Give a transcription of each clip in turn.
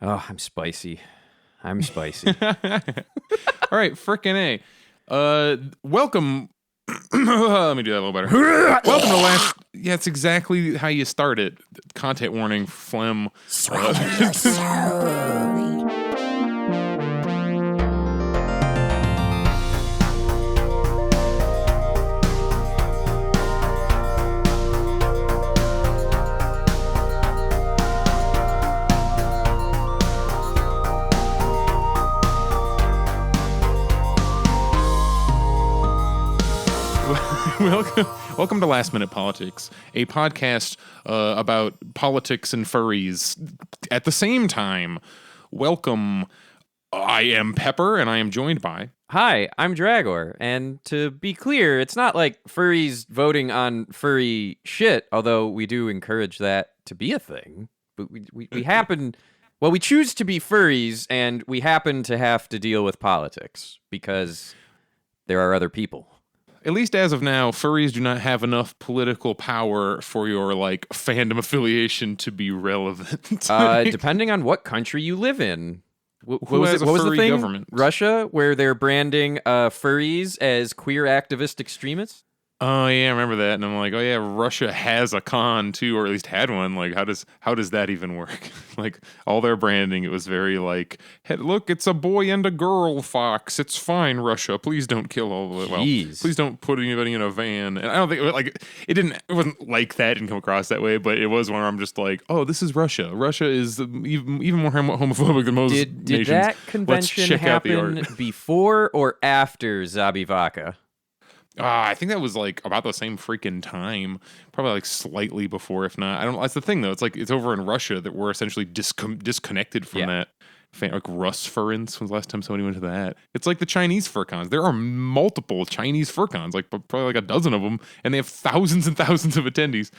Oh, I'm spicy. I'm spicy. All right, frickin' A. Welcome. Let me do that a little better. Welcome to last. Yeah, it's exactly how you start it. Content warning, phlegm. Welcome to Last Minute Politics, a podcast about politics and furries at the same time. Welcome. I am Pepper, and I am joined by... Hi, I'm Dragor, and to be clear, it's not like furries voting on furry shit, although we do encourage that to be a thing. But we happen... Well, we choose to be furries, and we happen to have to deal with politics, because there are other people. At least as of now, furries do not have enough political power for your, fandom affiliation to be relevant. Depending on what country you live in. What Who was has it? a What was the furry thing? government? Russia, where they're branding furries as queer activist extremists? Oh yeah, I remember that, and I'm like, oh yeah, Russia has a con too, or at least had one. Like, how does that even work? Like, all their branding, it was very hey, look, it's a boy and a girl fox. It's fine, Russia. Please don't kill all of it. Well, please don't put anybody in a van. And I don't think it wasn't like that. Didn't come across that way, but it was one where I'm just like, oh, this is Russia. Russia is even more homophobic than most Did nations. that convention happen before or after Zabivaka? I think that was about the same freaking time, probably slightly before, if not. I don't. That's the thing though. It's over in Russia that we're essentially disconnected from that. Russ Furrence was the last time somebody went to that. It's like the Chinese fur cons. There are multiple Chinese fur cons, probably a dozen of them, and they have thousands and thousands of attendees.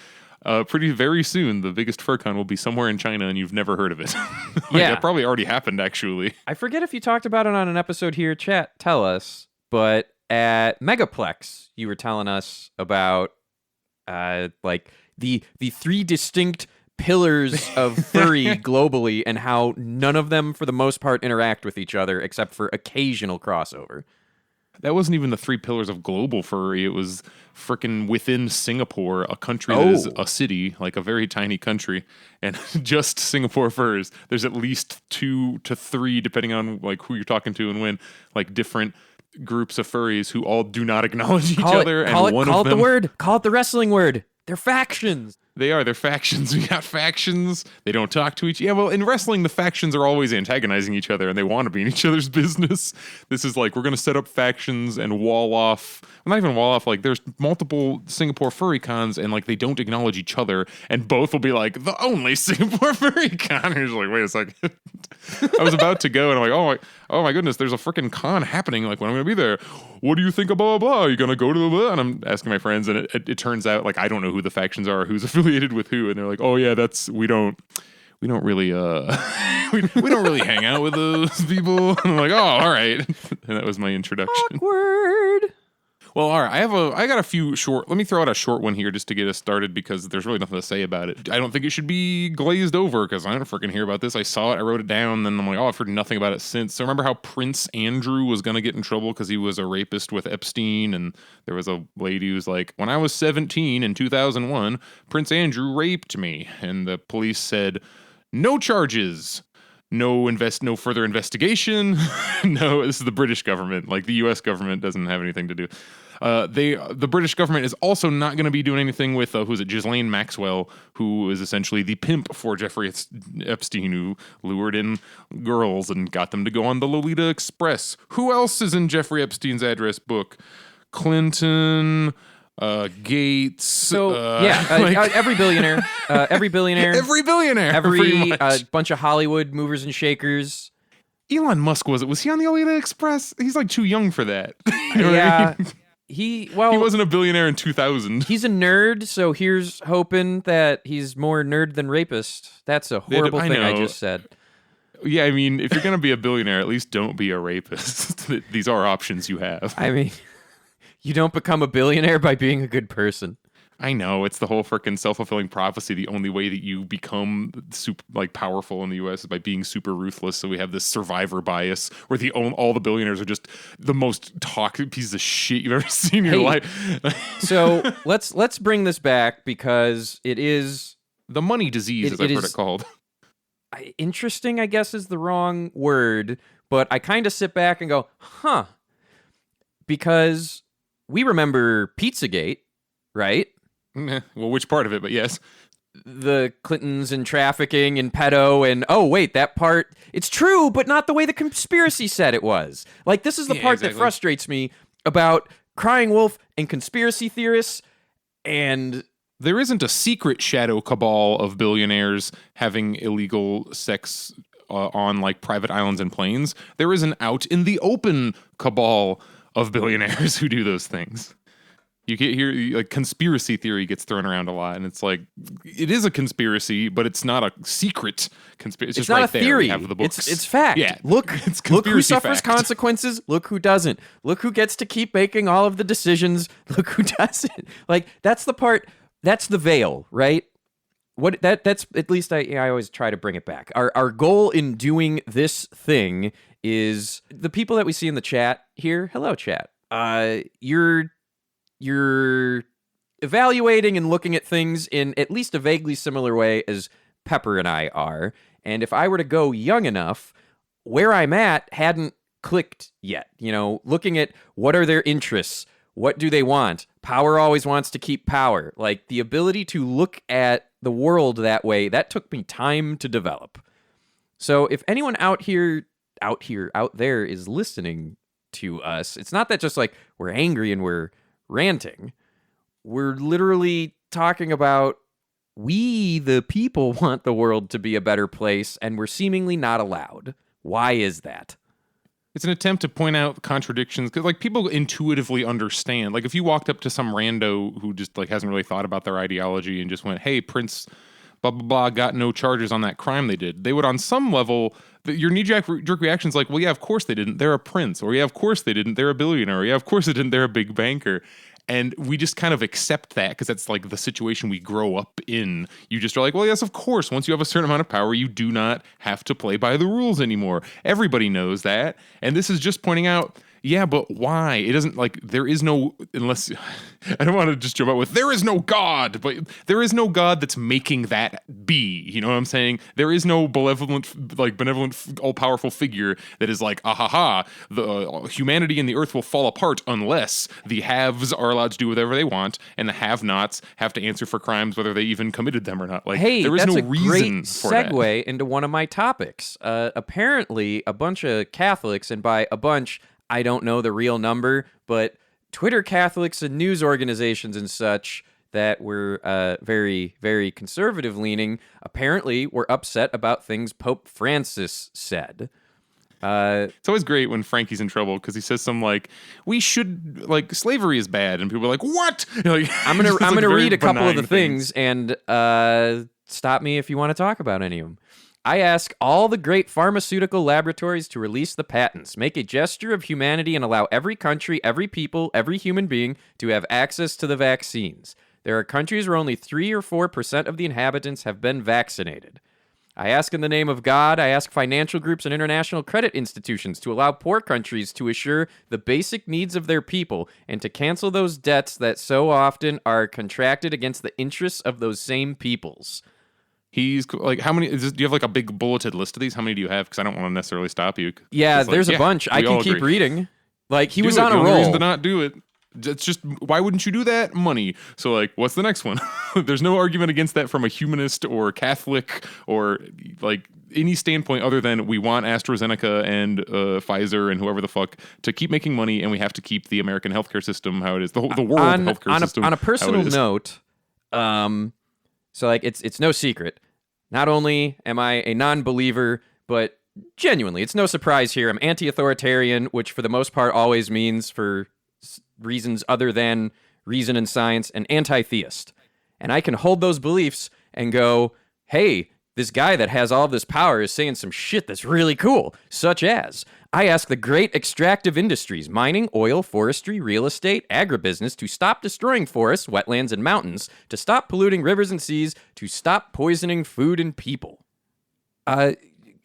Very soon, the biggest fur con will be somewhere in China, and you've never heard of it. That probably already happened, actually. I forget if you talked about it on an episode here. Chat, tell us, but. At Megaplex, you were telling us about the three distinct pillars of furry globally and how none of them, for the most part, interact with each other except for occasional crossover. That wasn't even the three pillars of global furry. It was frickin' within Singapore, a country that is a city, a very tiny country, and just Singapore furs. There's at least 2 to 3, depending on who you're talking to and when, different groups of furries who all do not acknowledge each other, and one of them... Call it the wrestling word. They're factions. They're factions. We got factions. They don't talk to each... Yeah, well, in wrestling, the factions are always antagonizing each other, and they want to be in each other's business. This is we're going to set up factions and wall off... Well, not even wall off, there's multiple Singapore furry cons, and, they don't acknowledge each other, and both will be the only Singapore furry con. And you're wait a second. I was about to go, and I'm oh my goodness, there's a freaking con happening, when I'm going to be there. What do you think of blah, blah, blah? Are you going to go to the blah? And I'm asking my friends, and it turns out, I don't know who the factions are, who's affiliated with who, and they're oh yeah, we don't really we don't really hang out with those people. And I'm oh, all right. And that was my introduction. Awkward. Well, all right. I got a few short. Let me throw out a short one here just to get us started because there's really nothing to say about it. I don't think it should be glazed over because I don't freaking hear about this. I saw it, I wrote it down, then I'm oh, I've heard nothing about it since. So remember how Prince Andrew was going to get in trouble because he was a rapist with Epstein, and there was a lady who's when I was 17 in 2001, Prince Andrew raped me, and the police said no charges. No further investigation. No, this is the British government. The U.S. government doesn't have anything to do. The British government is also not going to be doing anything with Ghislaine Maxwell, who is essentially the pimp for Jeffrey Epstein, who lured in girls and got them to go on the Lolita Express. Who else is in Jeffrey Epstein's address book? Clinton. Gates. So every billionaire, every bunch of Hollywood movers and shakers. Elon Musk was he on the Lolita Express? He's too young for that. Yeah, he wasn't a billionaire in 2000. He's a nerd, so here's hoping that he's more nerd than rapist. That's a horrible thing I just said. Yeah, I mean, if you're gonna be a billionaire, at least don't be a rapist. These are options you have. I mean. You don't become a billionaire by being a good person. I know it's the whole freaking self-fulfilling prophecy. The only way that you become super like powerful in the U.S. is by being super ruthless. So we have this survivor bias where all the billionaires are just the most toxic pieces of shit you've ever seen in your life. So let's bring this back because it is the money disease, as I've heard it called. Interesting, I guess, is the wrong word, but I kind of sit back and go, huh, because we remember Pizzagate, right? Well, which part of it? But yes. The Clintons and trafficking and pedo and, oh, wait, that part, it's true, but not the way the conspiracy said it was. Like, this is the part that frustrates me about Crying Wolf and conspiracy theorists. And there isn't a secret shadow cabal of billionaires having illegal sex on like private islands and planes. There is an out in the open cabal of billionaires who do those things. You get here, like conspiracy theory gets thrown around a lot, and it's like it is a conspiracy, but it's not a secret conspiracy. It's not right a theory. There. We have the books. It's fact. Yeah, look who suffers fact. consequences. Look who doesn't. Look who gets to keep making all of the decisions. Look who doesn't. Like that's the part. That's the veil, right? That's at least I always try to bring it back. Our goal in doing this thing is the people that we see in the chat here. Hello, chat. You're evaluating and looking at things in at least a vaguely similar way as Pepper and I are. And if I were to go young enough, where I'm at hadn't clicked yet. You know, looking at what are their interests, what do they want? Power always wants to keep power. Like the ability to look at the world that way, that took me time to develop. So if anyone out there is listening to us, it's not that just like we're angry and we're ranting. We're literally talking about we, the people, want the world to be a better place, and we're seemingly not allowed. Why is that? It's an attempt to point out contradictions because, like, people intuitively understand. Like, if you walked up to some rando who just like hasn't really thought about their ideology and just went, "Hey, Prince, blah blah blah, got no charges on that crime they did," they would, on some level, your knee-jerk reaction is like, "Well, yeah, of course they didn't. They're a prince," or "Yeah, of course they didn't. They're a billionaire," or "Yeah, of course they didn't. They're a big banker." And we just kind of accept that because that's like the situation we grow up in. You just are like, well, yes, of course. Once you have a certain amount of power, you do not have to play by the rules anymore. Everybody knows that. And this is just pointing out, yeah, but why? It doesn't like there is no, unless I don't want to just jump out with there is no God, but there is no God that's making that be. You know what I'm saying? There is no benevolent, all powerful figure that is like, the humanity and the earth will fall apart unless the haves are allowed to do whatever they want and the have-nots have to answer for crimes whether they even committed them or not. Like, hey, there is that's no a reason great for that. segue into one of my topics. Apparently, a bunch of Catholics, and by a bunch, I don't know the real number, but Twitter Catholics and news organizations and such that were very, very conservative leaning apparently were upset about things Pope Francis said. It's always great when Frankie's in trouble because he says something like, "We should like slavery is bad," and people are like, "What?" Like, I'm gonna read a couple of the things and stop me if you want to talk about any of them. I ask all the great pharmaceutical laboratories to release the patents, make a gesture of humanity, and allow every country, every people, every human being to have access to the vaccines. There are countries where only 3 or 4% of the inhabitants have been vaccinated. I ask in the name of God, I ask financial groups and international credit institutions to allow poor countries to assure the basic needs of their people and to cancel those debts that so often are contracted against the interests of those same peoples." He's like, how many? Do you have like a big bulleted list of these? How many do you have? Because I don't want to necessarily stop you. Yeah, there's a bunch. I can keep reading. Like, he was on a roll. The only reason to not do it. It's just, why wouldn't you do that? Money. So, like, what's the next one? There's no argument against that from a humanist or Catholic or like any standpoint other than we want AstraZeneca and Pfizer and whoever the fuck to keep making money, and we have to keep the American healthcare system how it is, the world healthcare system. On a personal note, so like it's no secret. Not only am I a non-believer, but genuinely, it's no surprise here. I'm anti-authoritarian, which for the most part always means, for reasons other than reason and science, an anti-theist. And I can hold those beliefs and go, hey, this guy that has all this power is saying some shit that's really cool, such as, I ask the great extractive industries, mining, oil, forestry, real estate, agribusiness, to stop destroying forests, wetlands, and mountains, to stop polluting rivers and seas, to stop poisoning food and people. I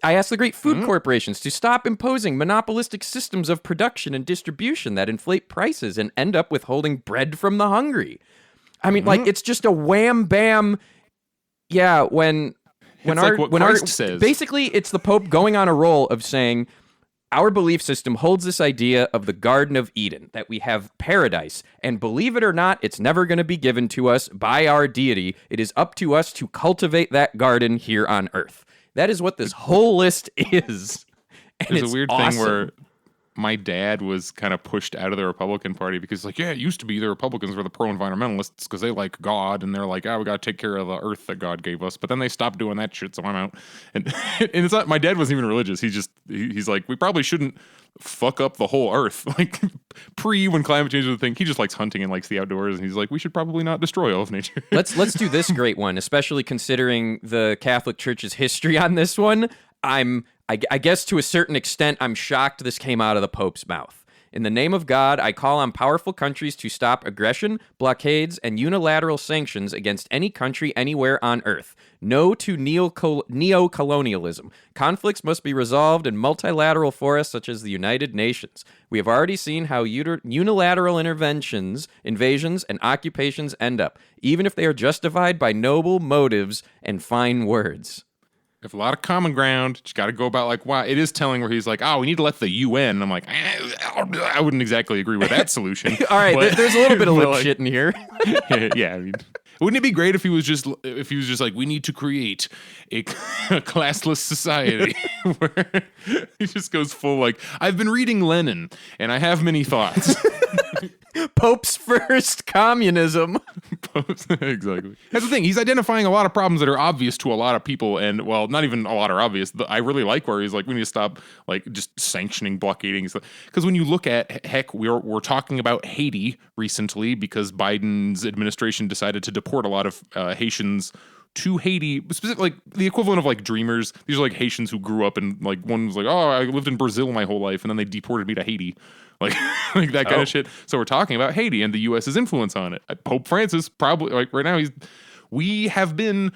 ask the great food corporations to stop imposing monopolistic systems of production and distribution that inflate prices and end up withholding bread from the hungry. I mean, like, it's just a wham bam. Yeah, when Christ says. Basically, it's the Pope going on a roll of saying, our belief system holds this idea of the Garden of Eden, that we have paradise, and believe it or not, it's never going to be given to us by our deity. It is up to us to cultivate that garden here on earth. That is what this whole list is. And There's it's a weird awesome. thing where my dad was kind of pushed out of the Republican Party because, like, yeah, it used to be the Republicans were the pro-environmentalists because they like God and they're like, we got to take care of the earth that God gave us. But then they stopped doing that shit, so I'm out. And and it's not, my dad wasn't even religious. He's like, we probably shouldn't fuck up the whole earth. Like, when climate change was a thing, he just likes hunting and likes the outdoors. And he's like, we should probably not destroy all of nature. Let's do this great one, especially considering the Catholic Church's history on this one. I guess to a certain extent, I'm shocked this came out of the Pope's mouth. In the name of God, I call on powerful countries to stop aggression, blockades, and unilateral sanctions against any country anywhere on earth. No to neo-colonialism. Conflicts must be resolved in multilateral forums such as the United Nations. We have already seen how unilateral interventions, invasions, and occupations end up, even if they are justified by noble motives and fine words. Have a lot of common ground. Just got to go about like, wow, it is telling where he's like, we need to let the UN. I'm like, I wouldn't exactly agree with that solution. All right, but, there's a little bit of lip shit in here. Yeah, I mean, wouldn't it be great if he was just like, we need to create a classless society where he just goes full like, I've been reading Lenin and I have many thoughts. Pope's first communism. Exactly. That's the thing. He's identifying a lot of problems that are obvious to a lot of people, and well, not even a lot are obvious. I really like where he's like, we need to stop like just sanctioning, blockading. Because when you look at, heck, we're talking about Haiti recently because Biden's administration decided to deport a lot of Haitians to Haiti, specifically like the equivalent of like dreamers. These are like Haitians who grew up and like one was like, I lived in Brazil my whole life, and then they deported me to Haiti. Like that kind of shit. So we're talking about Haiti and the U.S.'s influence on it. Pope Francis probably, like right now, we have been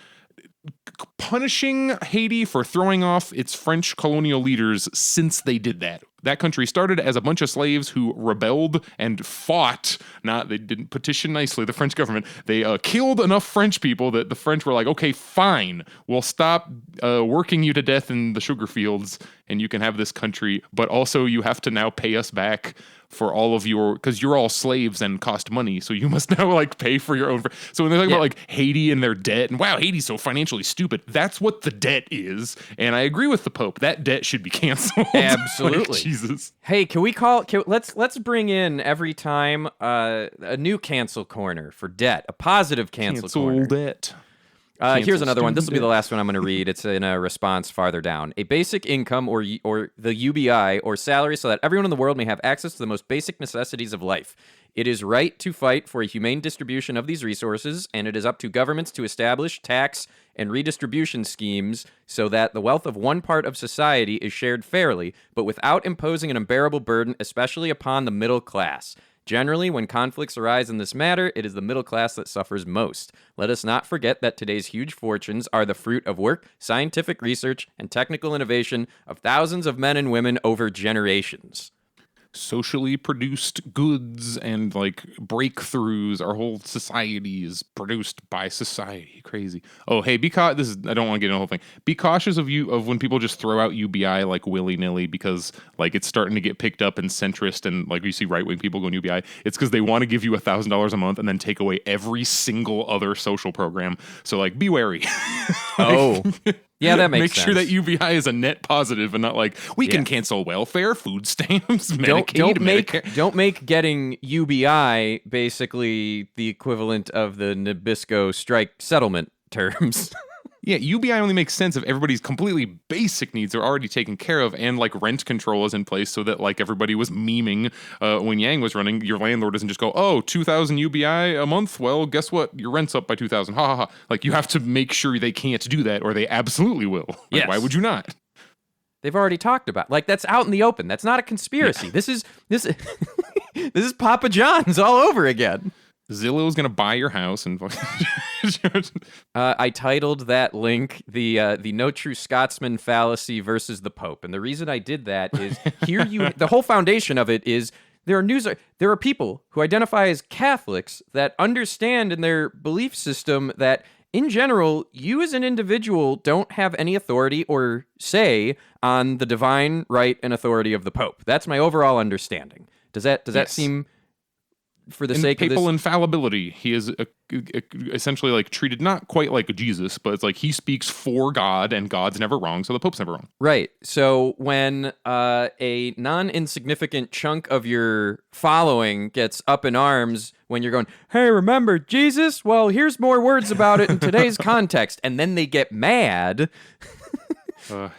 punishing Haiti for throwing off its French colonial leaders since they did that. That country started as a bunch of slaves who rebelled and fought. They didn't petition nicely, the French government. They killed enough French people that the French were like, okay, fine, we'll stop working you to death in the sugar fields and you can have this country, but also you have to now pay us back for all of because you're all slaves and cost money, so you must now like pay for your own. So when they talk about like Haiti and their debt, and wow, Haiti's so financially stupid, that's what the debt is. And I agree with the Pope. That debt should be canceled. Absolutely. Like, Jesus. Hey, let's bring in every time a new cancel corner for debt, a positive cancel corner. Debt. Here's another one. This will be the last one I'm going to read. It's in a response farther down. A basic income or the UBI or salary so that everyone in the world may have access to the most basic necessities of life. It is right to fight for a humane distribution of these resources, and it is up to governments to establish tax and redistribution schemes so that the wealth of one part of society is shared fairly, but without imposing an unbearable burden, especially upon the middle class. Generally, when conflicts arise in this matter, it is the middle class that suffers most. Let us not forget that today's huge fortunes are the fruit of work, scientific research, and technical innovation of thousands of men and women over generations. Socially produced goods and like breakthroughs. Our whole society is produced by society. Crazy. Oh, hey, I don't want to get into the whole thing. Be cautious of when people just throw out UBI like willy nilly because like it's starting to get picked up and centrist and like you see right wing people going UBI. It's because they want to give you $1,000 a month and then take away every single other social program. So like be wary. Oh. Yeah, that makes sense. Make sure that UBI is a net positive and not like we can cancel welfare, food stamps, Medicaid, Medicare. Don't make getting UBI basically the equivalent of the Nabisco strike settlement terms. Yeah, UBI only makes sense if everybody's completely basic needs are already taken care of and like rent control is in place so that like everybody was memeing when Yang was running. Your landlord doesn't just go, oh, 2,000 UBI a month. Well, guess what? Your rent's up by 2,000. Ha ha ha. Like you have to make sure they can't do that or they absolutely will. Like, Yes. why would you not? They've already talked about, like, that's out in the open. That's not a conspiracy. Yeah. This is this is Papa John's all over again. Zillow's gonna buy your house and I titled that link the No True Scotsman fallacy versus the Pope, and the reason I did that is the whole foundation of it is there are people who identify as Catholics that understand in their belief system that in general you as an individual don't have any authority or say on the divine right and authority of the Pope. That's my overall understanding. Does that Yes. seem, for the in sake of papal this? infallibility, he is essentially like treated not quite like Jesus, but it's like he speaks for God and God's never wrong, so the Pope's never wrong. Right. So when a non-insignificant chunk of your following gets up in arms when you're going, hey, remember Jesus? Well, here's more words about it in today's context. And then they get mad.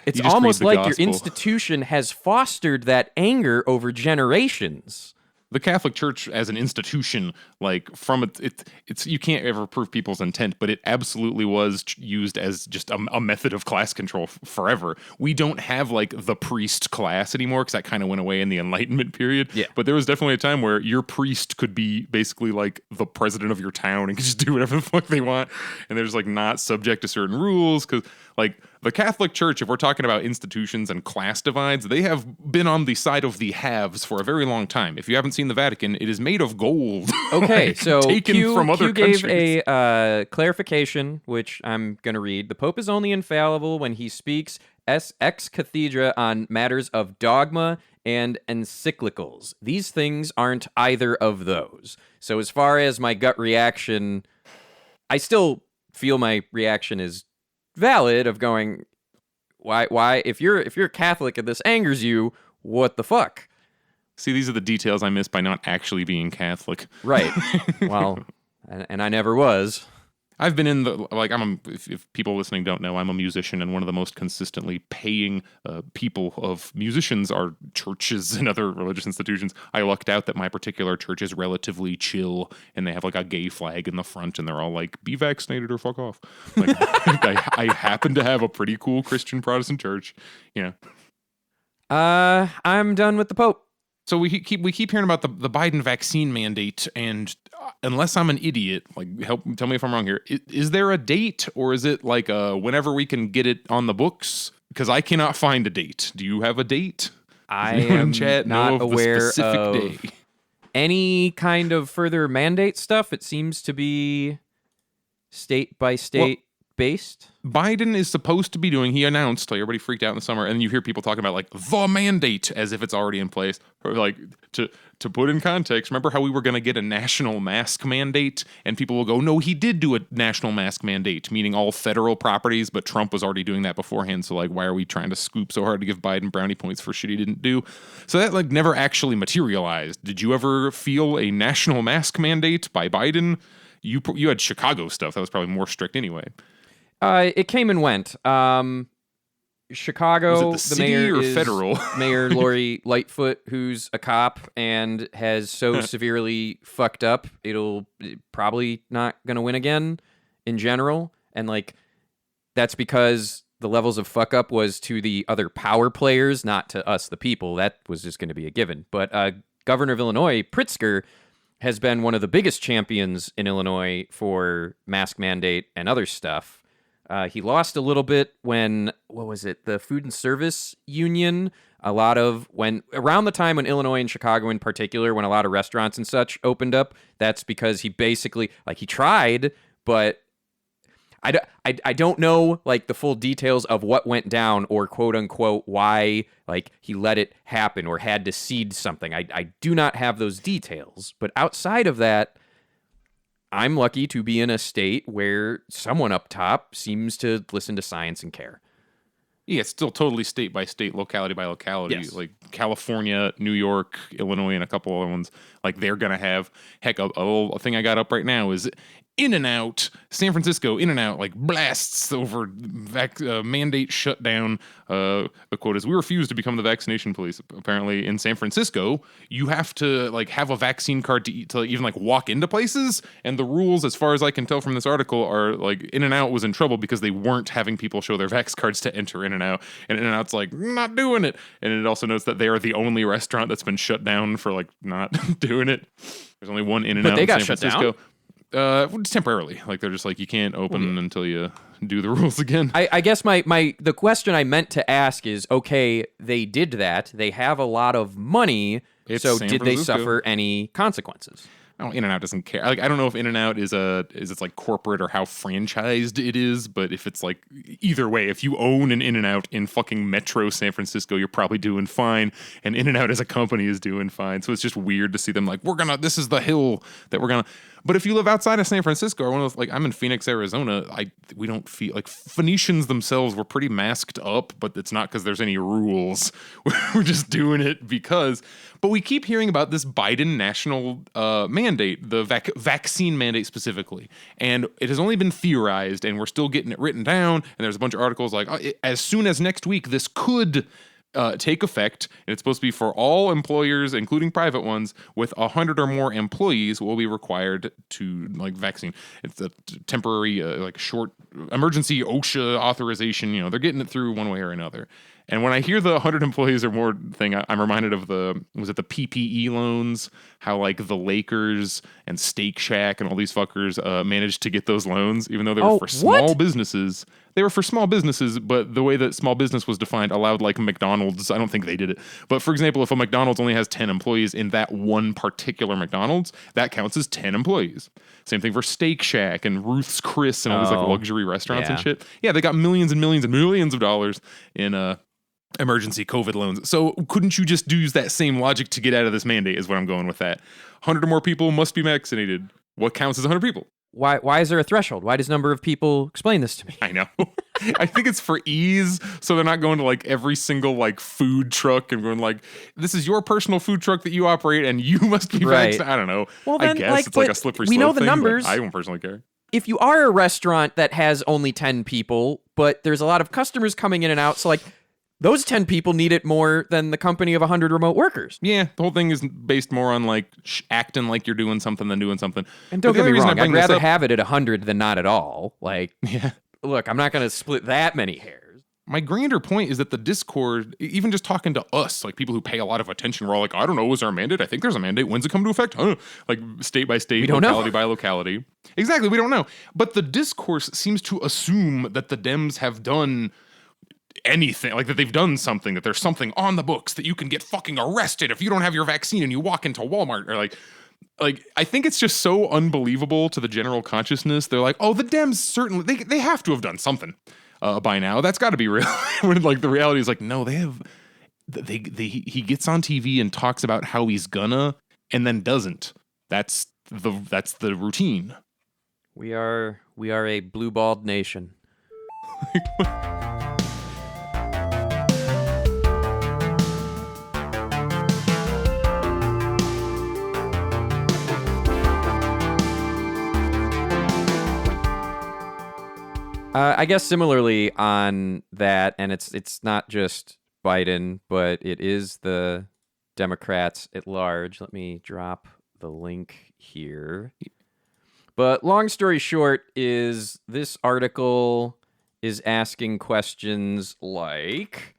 It's you just almost read the like gospel. your institution has fostered that anger over generations. The Catholic Church as an institution, like from it's you can't ever prove people's intent, but it absolutely was used as just a method of class control forever. We don't have like the priest class anymore because that kind of went away in the Enlightenment period. Yeah. But there was definitely a time where your priest could be basically like the president of your town and could just do whatever the fuck they want, and they're just like not subject to certain rules because like. The Catholic Church, if we're talking about institutions and class divides, they have been on the side of the haves for a very long time. If you haven't seen the Vatican, it is made of gold. Okay, Like, so taken from other Q gave countries. a clarification, which I'm going to read. The Pope is only infallible when he speaks ex cathedra on matters of dogma and encyclicals. These things aren't either of those. So as far as my gut reaction, I still feel my reaction is valid of going, why if you're Catholic and this angers you, what the fuck? See, these are the details I miss by not actually being Catholic. Right. Well, and I never was. I've been in the like if people listening don't know, I'm a musician, and one of the most consistently paying people of musicians are churches and other religious institutions. I lucked out that my particular church is relatively chill, and they have like a gay flag in the front, and they're all like, "Be vaccinated or fuck off." Like, I happen to have a pretty cool Christian Protestant church. Yeah. I'm done with the Pope. So we keep hearing about the Biden vaccine mandate, and unless I'm an idiot, like tell me if I'm wrong here. Is there a date, or is it like whenever we can get it on the books? Because I cannot find a date. Do you have a date? I Anyone in am chat know not of the aware specific of day? any kind of further mandate stuff. It seems to be state by state based. Biden is supposed to be doing, he announced, like everybody freaked out in the summer, and then you hear people talking about like the mandate as if it's already in place. Or like to put in context, remember how we were going to get a national mask mandate? And people will go, no, he did do a national mask mandate, meaning all federal properties, but Trump was already doing that beforehand. So like, why are we trying to scoop so hard to give Biden brownie points for shit he didn't do? So that like never actually materialized. Did you ever feel a national mask mandate by Biden? You had Chicago stuff. That was probably more strict anyway. It came and went. Chicago, Was it the the mayor city or is federal? Mayor Lori Lightfoot, who's a cop and has so severely fucked up, it'll probably not going to win again in general. And like, that's because the levels of fuck up was to the other power players, not to us, the people. That was just going to be a given. But Governor of Illinois, Pritzker, has been one of the biggest champions in Illinois for mask mandate and other stuff. He lost a little bit when, what was it, the Food and Service Union, around the time when Illinois and Chicago in particular, when a lot of restaurants and such opened up, that's because he basically, like, he tried, but I don't know, like, the full details of what went down or quote unquote why, like, he let it happen or had to cede something. I do not have those details, but outside of that, I'm lucky to be in a state where someone up top seems to listen to science and care. Yeah, it's still totally state by state, locality by locality. Yes. Like California, New York, Illinois, and a couple other ones. Like they're gonna have a thing I got up right now is In-N-Out, San Francisco, In-N-Out, like blasts over mandate shutdown. A quote is, "We refuse to become the vaccination police." Apparently, in San Francisco, you have to like have a vaccine card to even like walk into places. And the rules, as far as I can tell from this article, are like In-N-Out was in trouble because they weren't having people show their vax cards to enter In-N-Out, and In-N-Out's like not doing it. And it also notes that they are the only restaurant that's been shut down for like not doing it. There's only one In-N-Out in San Francisco. Temporarily, like they're just like you can't open until you do the rules again. I guess the question I meant to ask is, okay, they did that. They have a lot of money, so did they suffer any consequences? Oh, In-N-Out doesn't care. Like I don't know if In-N-Out is it's like corporate or how franchised it is, but if it's like either way, if you own an In-N-Out in fucking Metro San Francisco, you're probably doing fine, and In-N-Out as a company is doing fine. So it's just weird to see them like this is the hill that we're gonna. But if you live outside of San Francisco, or one of those, like I'm in Phoenix, Arizona, we don't feel like Phoenicians themselves were pretty masked up, but it's not because there's any rules. We're just doing it because. But we keep hearing about this Biden national mandate, the vaccine mandate specifically, and it has only been theorized, and we're still getting it written down. And there's a bunch of articles like as soon as next week, this could. Take effect, and it's supposed to be for all employers, including private ones, with 100 or more employees will be required to like vaccine. It's a temporary, like short emergency OSHA authorization. They're getting it through one way or another. And when I hear the 100 employees or more thing, I'm reminded of the PPE loans, how like the Lakers and Steak Shack and all these fuckers managed to get those loans, even though they were for small businesses. They were for small businesses, but the way that small business was defined allowed like McDonald's. I don't think they did it. But for example, if a McDonald's only has 10 employees in that one particular McDonald's, that counts as 10 employees. Same thing for Steak Shack and Ruth's Chris and all these like luxury restaurants and shit. Yeah, they got millions and millions and millions of dollars in emergency COVID loans. So couldn't you just use that same logic to get out of this mandate is what I'm going with that. 100 or more people must be vaccinated. What counts as 100 people? Why is there a threshold? Why does number of people explain this to me? I know. I think it's for ease, so they're not going to like every single like food truck and going like, this is your personal food truck that you operate and you must be vaccinated. I don't know. Well, then, I guess it's like a slippery slope. We know the thing, numbers. I don't personally care. If you are a restaurant that has only 10 people, but there's a lot of customers coming in and out, so like those 10 people need it more than the company of 100 remote workers. Yeah, the whole thing is based more on like acting like you're doing something than doing something. And don't get me wrong, I'd rather have it at 100 than not at all. Like, look, I'm not going to split that many hairs. My grander point is that the Discord, even just talking to us, like people who pay a lot of attention, we're all like, I don't know, is there a mandate? I think there's a mandate. When's it come to effect? Huh? Like state by state, locality by locality. Exactly, we don't know. But the discourse seems to assume that the Dems have done anything, like that they've done something, that there's something on the books that you can get fucking arrested if you don't have your vaccine and you walk into Walmart, or like I think it's just so unbelievable to the general consciousness. They're like, oh, the Dems certainly they have to have done something by now. That's got to be real. When like the reality is like, no, they have. He gets on TV and talks about how he's gonna, and then doesn't. That's the routine. We are a blue-balled nation. I guess similarly on that, and it's not just Biden, but it is the Democrats at large. Let me drop the link here. But long story short is this article is asking questions like,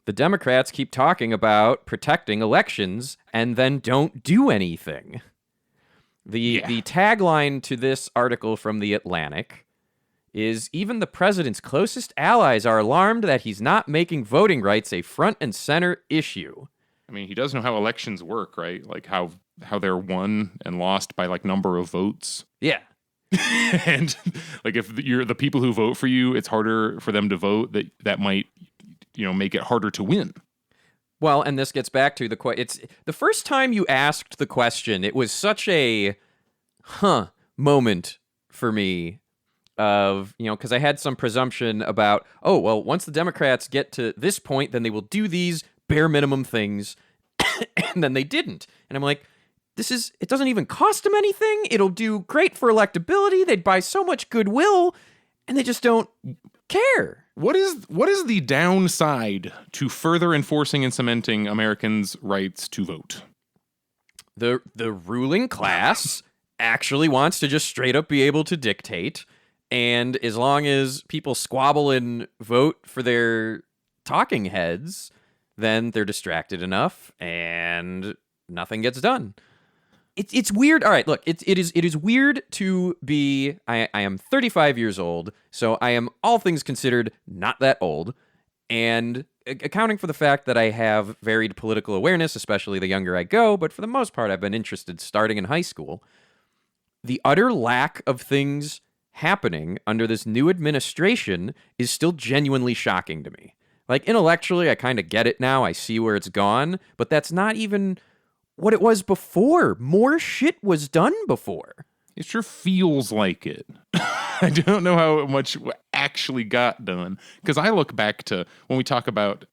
the Democrats keep talking about protecting elections and then don't do anything. The tagline to this article from The Atlantic is, even the president's closest allies are alarmed that he's not making voting rights a front and center issue. I mean, he does know how elections work, right? Like how they're won and lost by like number of votes. Yeah. And like if you're the people who vote for you, it's harder for them to vote, that might, make it harder to win. Well, and this gets back to it's the first time you asked the question, it was such a moment for me. Because I had some presumption about, oh, well, once the Democrats get to this point, then they will do these bare minimum things, and then they didn't. And I'm like, it doesn't even cost them anything. It'll do great for electability. They'd buy so much goodwill, and they just don't care. What is the downside to further enforcing and cementing Americans' rights to vote? The ruling class actually wants to just straight up be able to dictate, and as long as people squabble and vote for their talking heads, then they're distracted enough and nothing gets done. It's weird. All right, look, it is weird to be. I am 35 years old, so I am, all things considered, not that old. And accounting for the fact that I have varied political awareness, especially the younger I go, but for the most part, I've been interested starting in high school. The utter lack of things happening under this new administration is still genuinely shocking to me. Like, intellectually, I kind of get it now. I see where it's gone, but that's not even what it was before. More shit was done before. It sure feels like it. I don't know how much actually got done. Because I look back to when we talk about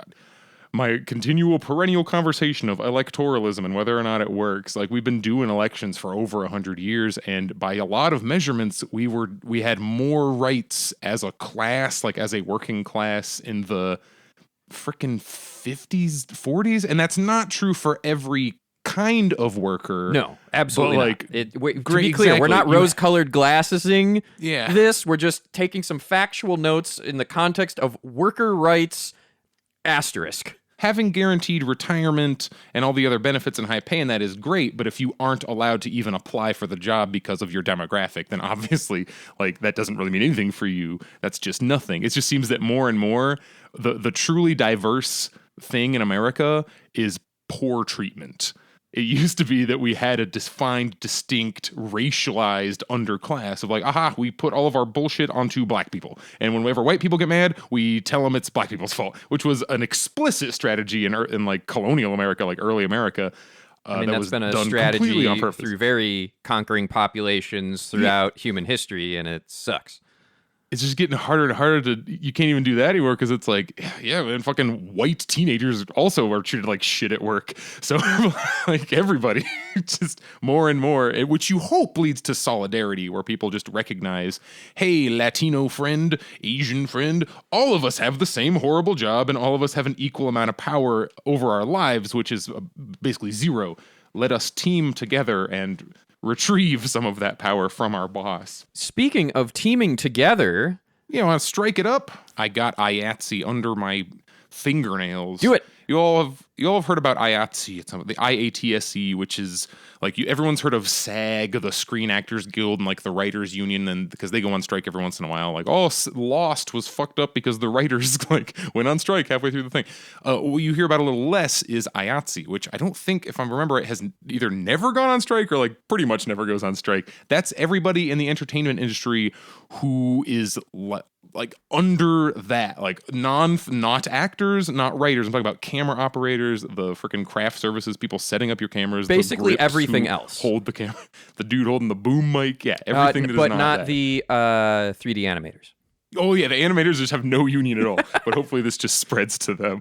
my continual perennial conversation of electoralism and whether or not it works. Like, we've been doing elections for over 100 years, and by a lot of measurements, we had more rights as a class, like as a working class, in the frickin' 50s, 40s. And that's not true for every kind of worker. No, absolutely but not. like, To be clear, we're not rose-colored glassesing this. We're just taking some factual notes in the context of worker rights, asterisk. Having guaranteed retirement and all the other benefits and high pay, and that is great, but if you aren't allowed to even apply for the job because of your demographic, then obviously, like, that doesn't really mean anything for you. That's just nothing. It just seems that more and more, the truly diverse thing in America is poor treatment. It used to be that we had a defined, distinct, racialized underclass of like, aha, we put all of our bullshit onto black people. And whenever white people get mad, we tell them it's black people's fault, which was an explicit strategy in like colonial America, like early America. I mean, that's been a strategy on purpose through very conquering populations throughout human history, and it sucks. It's just getting harder and harder you can't even do that anymore because it's like, yeah, man, fucking white teenagers also are treated like shit at work. So like everybody, just more and more, which you hope leads to solidarity where people just recognize, hey, Latino friend, Asian friend, all of us have the same horrible job and all of us have an equal amount of power over our lives, which is basically zero. Let us team together and retrieve some of that power from our boss. Speaking of teaming together, you want to strike it up? I got IATSE under my fingernails. Do it. You all have heard about IATSE. It's the IATSE, which is like everyone's heard of SAG, the Screen Actors Guild, and like the Writers Union, and because they go on strike every once in a while. Like, oh, Lost was fucked up because the writers like went on strike halfway through the thing. What you hear about a little less is IATSE, which I don't think, if I remember, it has either never gone on strike or like pretty much never goes on strike. That's everybody in the entertainment industry who is like under that, like not actors, not writers. I'm talking about camera operators, the freaking craft services, people setting up your cameras, basically everything else. Hold the camera, the dude holding the boom mic, yeah, everything that is but not that. The 3D animators. Oh yeah, the animators just have no union at all. But hopefully this just spreads to them.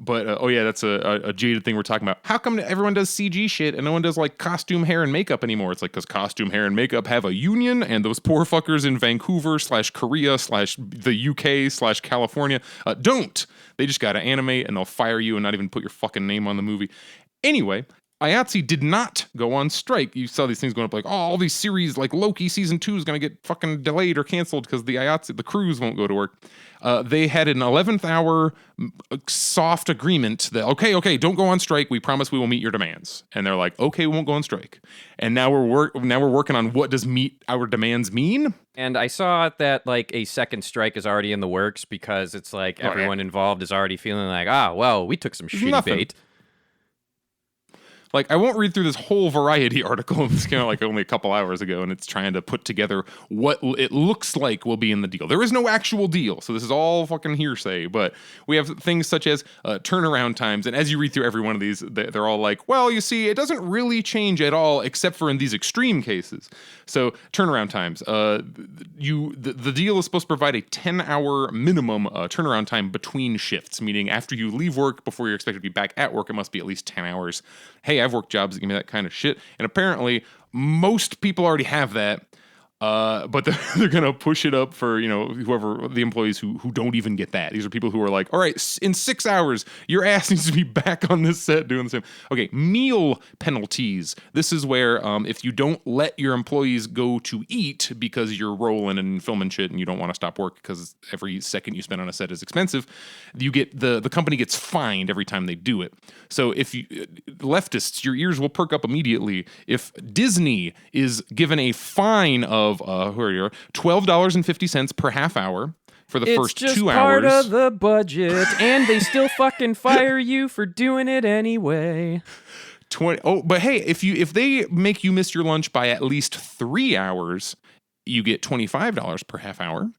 But oh yeah, that's a jaded thing we're talking about. How come everyone does CG shit and no one does like costume, hair, and makeup anymore? It's like because costume, hair, and makeup have a union, and those poor fuckers in Vancouver / Korea / the UK / California don't. They just gotta animate and they'll fire you and not even put your fucking name on the movie. Anyway, IATSE did not go on strike. You saw these things going up like, oh, all these series like Loki season 2 is going to get fucking delayed or canceled because the crews won't go to work. They had an 11th hour soft agreement that, okay, don't go on strike. We promise we will meet your demands. And they're like, okay, we won't go on strike. And now we're working on what does meet our demands mean. And I saw that like a second strike is already in the works because it's like everyone involved is already feeling like, well, we took some shitty bait. Like, I won't read through this whole Variety article. This came out like only a couple hours ago, and it's trying to put together what it looks like will be in the deal. There is no actual deal, so this is all fucking hearsay. But we have things such as turnaround times, and as you read through every one of these, they're all like, well, you see, it doesn't really change at all, except for in these extreme cases. So turnaround times. The deal is supposed to provide a 10-hour minimum turnaround time between shifts, meaning after you leave work, before you're expected to be back at work, it must be at least 10 hours. Hey, I've worked jobs that give me that kind of shit. And apparently most people already have that. But they're going to push it up for, whoever the employees who don't even get that. These are people who are like, all right, in 6 hours, your ass needs to be back on this set doing the same. Okay, meal penalties. This is where if you don't let your employees go to eat because you're rolling and filming shit and you don't want to stop work because every second you spend on a set is expensive, you get the company gets fined every time they do it. So if you leftists, your ears will perk up immediately if Disney is given a fine of $12.50 per half hour for the first 2 hours. It's just part of the budget, and they still fucking fire you for doing it anyway. But hey, if they make you miss your lunch by at least 3 hours, you get $25 per half hour.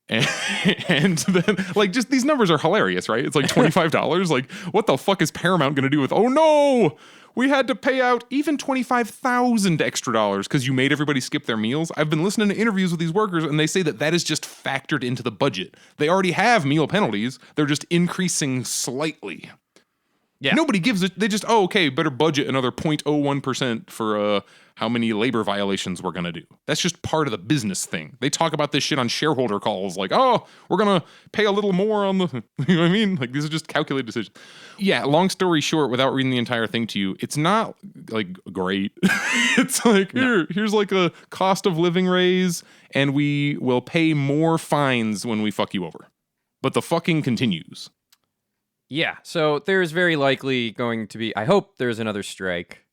And then, like, just these numbers are hilarious, right? It's like $25. Like, what the fuck is Paramount going to do with, oh no, we had to pay out even $25,000 extra dollars because you made everybody skip their meals? I've been listening to interviews with these workers, and they say that is just factored into the budget. They already have meal penalties. They're just increasing slightly. Yeah. Nobody gives it. They just, okay, better budget another 0.01% for how many labor violations we're going to do. That's just part of the business thing. They talk about this shit on shareholder calls like, oh, we're going to pay a little more on the, you know what I mean? Like, these are just calculated decisions. Yeah, long story short, without reading the entire thing to you, it's not like great. It's like, here's like a cost of living raise, and we will pay more fines when we fuck you over. But the fucking continues. Yeah, so there's very likely going to be, I hope there's another strike.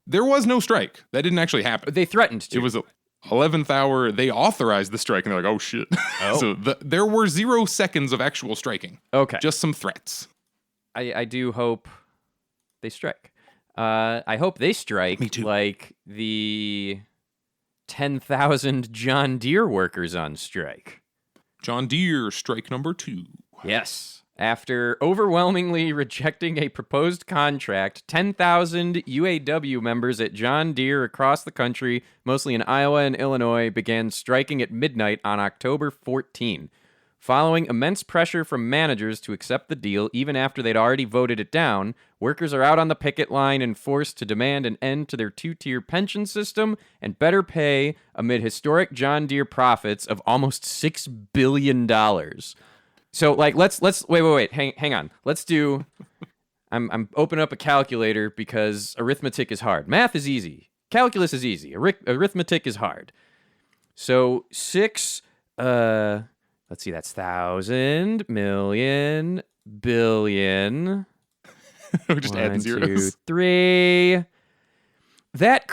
There was no strike. That didn't actually happen. They threatened to. It was 11th hour. They authorized the strike, and they're like, oh, shit. Oh. So there were 0 seconds of actual striking. Okay. Just some threats. I do hope they strike. I hope they strike. Me too. Like the 10,000 John Deere workers on strike. John Deere, strike number 2. Yes. After overwhelmingly rejecting a proposed contract, 10,000 UAW members at John Deere across the country, mostly in Iowa and Illinois, began striking at midnight on October 14. Following immense pressure from managers to accept the deal, even after they'd already voted it down, workers are out on the picket line and forced to demand an end to their 2-tier pension system and better pay amid historic John Deere profits of almost $6 billion. So, like, let's wait, hang on. Let's do. I'm opening up a calculator because arithmetic is hard. Math is easy. Calculus is easy. Arithmetic is hard. So 6. Let's see. That's 1,000, million, billion. We're just adding zeros. 2, 3. That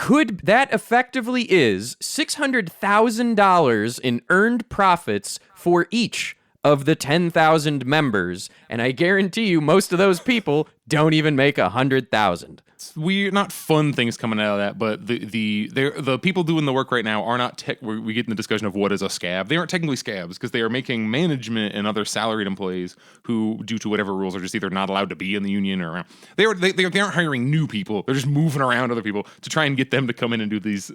effectively is $600,000 in earned profits for each of the 10,000 members, and I guarantee you most of those people don't even make 100,000. We're not fun things coming out of that, but the people doing the work right now are not we get in the discussion of what is a scab. They aren't technically scabs because they are making management and other salaried employees who, due to whatever rules, are just either not allowed to be in the union or around. They aren't hiring new people. They're just moving around other people to try and get them to come in and do these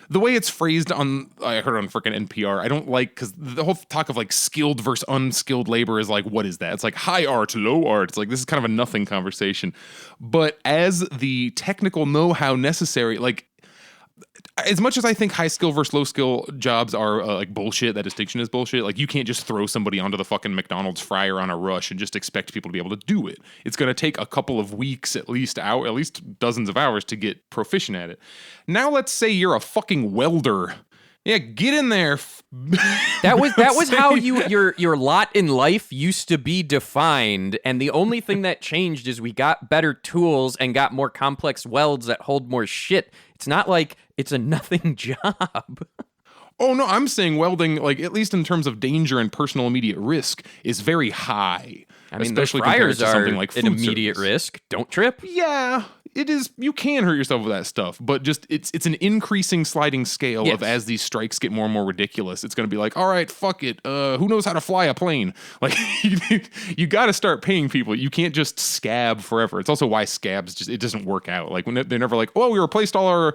the way it's phrased I heard on freaking NPR, I don't like, because the whole talk of like skilled versus unskilled labor is like, what is that? It's like high art, low art. It's like, this is kind of a nothing conversation. But as the technical know-how necessary, like, as much as I think high skill versus low skill jobs are like bullshit, that distinction is bullshit. Like, you can't just throw somebody onto the fucking McDonald's fryer on a rush and just expect people to be able to do it. It's going to take a couple of weeks, at least dozens of hours to get proficient at it. Now, let's say you're a fucking welder. Yeah, get in there. That was how your lot in life used to be defined, and the only thing that changed is we got better tools and got more complex welds that hold more shit. It's not like it's a nothing job. Oh, no, I'm saying welding, like, at least in terms of danger and personal immediate risk, is very high. I mean, especially those fryers compared to something are like an immediate risk. Don't trip. Yeah, it is, you can hurt yourself with that stuff, but just it's an increasing sliding scale of as these strikes get more and more ridiculous. It's going to be like, all right, fuck it. Who knows how to fly a plane? Like you got to start paying people. You can't just scab forever. It's also why scabs it doesn't work out. Like when they're never like, oh, we replaced all our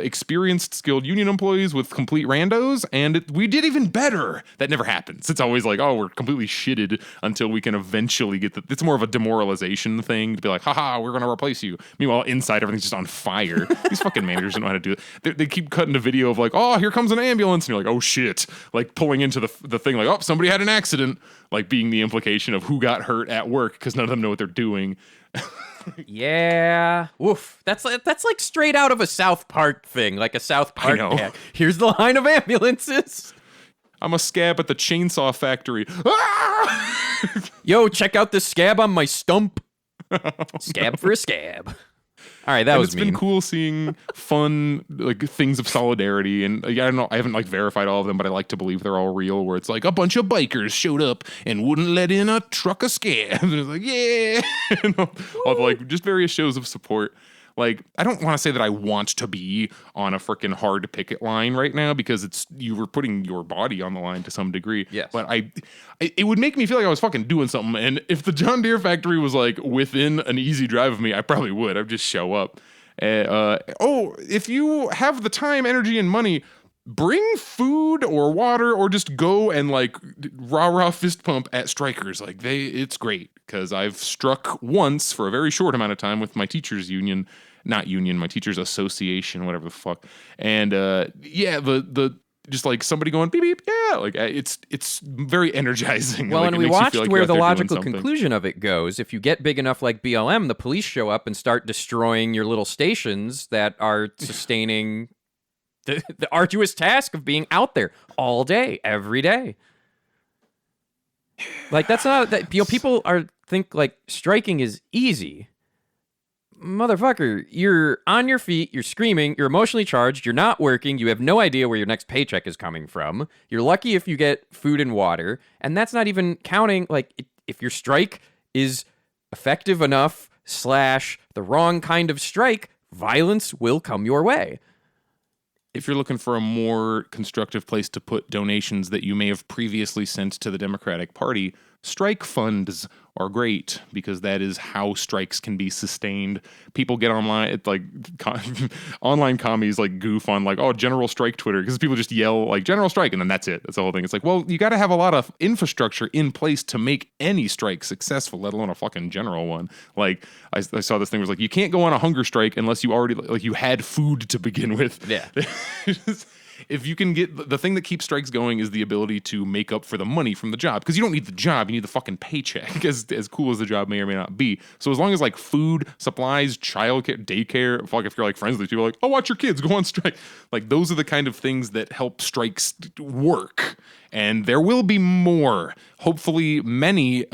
experienced skilled union employees with complete randos, and we did even better. That never happens. It's always like, oh, we're completely shitted until we can eventually get it's more of a demoralization thing to be like, haha, we're going to replace you. Meanwhile, inside everything's just on fire. These fucking managers don't know how to do it. They keep cutting a video of like, oh, here comes an ambulance, and you're like, oh shit, like pulling into the thing like, oh, somebody had an accident, like being the implication of who got hurt at work because none of them know what they're doing. Yeah. Woof. That's like straight out of a South Park thing, like a South Park gag. Here's the line of ambulances. I'm a scab at the chainsaw factory. Yo, check out this scab on my stump. Scab for a scab. All right, that was mean. It's been cool seeing fun like things of solidarity, and I don't know, I haven't like verified all of them, but I like to believe they're all real. Where it's like a bunch of bikers showed up and wouldn't let in a truck of scabs, and it's like yeah, and all the, like just various shows of support. Like, I don't want to say that I want to be on a freaking hard picket line right now because you were putting your body on the line to some degree. Yes. But it would make me feel like I was fucking doing something. And if the John Deere factory was like within an easy drive of me, I probably would. I'd just show up. If you have the time, energy, and money, bring food or water or just go and like rah fist pump at strikers. Like it's great because I've struck once for a very short amount of time with my teachers union. Not union, my teachers association, whatever the fuck. And the just like somebody going beep beep, yeah, like it's very energizing. Well, like, and we watched where the logical conclusion of it goes. If you get big enough like BLM, the police show up and start destroying your little stations that are sustaining the arduous task of being out there all day, every day. Like that's not that people think like striking is easy. Motherfucker, you're on your feet, you're screaming, you're emotionally charged, you're not working, you have no idea where your next paycheck is coming from. You're lucky if you get food and water, and that's not even counting, like, if your strike is effective enough / the wrong kind of strike, violence will come your way. If you're looking for a more constructive place to put donations that you may have previously sent to the Democratic Party, strike funds are great because that is how strikes can be sustained. People get online, it's like online commies like goof on like, oh, General Strike Twitter, because people just yell like General Strike and then that's it. That's the whole thing. It's like, well, you got to have a lot of infrastructure in place to make any strike successful, let alone a fucking general one. Like I saw this thing was like, you can't go on a hunger strike unless you already like you had food to begin with. Yeah. If you can get the thing that keeps strikes going is the ability to make up for the money from the job, because you don't need the job, you need the fucking paycheck, as cool as the job may or may not be. So as long as like food, supplies, childcare, daycare, fuck, if you're like friends with these people, like, oh, watch your kids go on strike, like those are the kind of things that help strikes work. And there will be more, hopefully many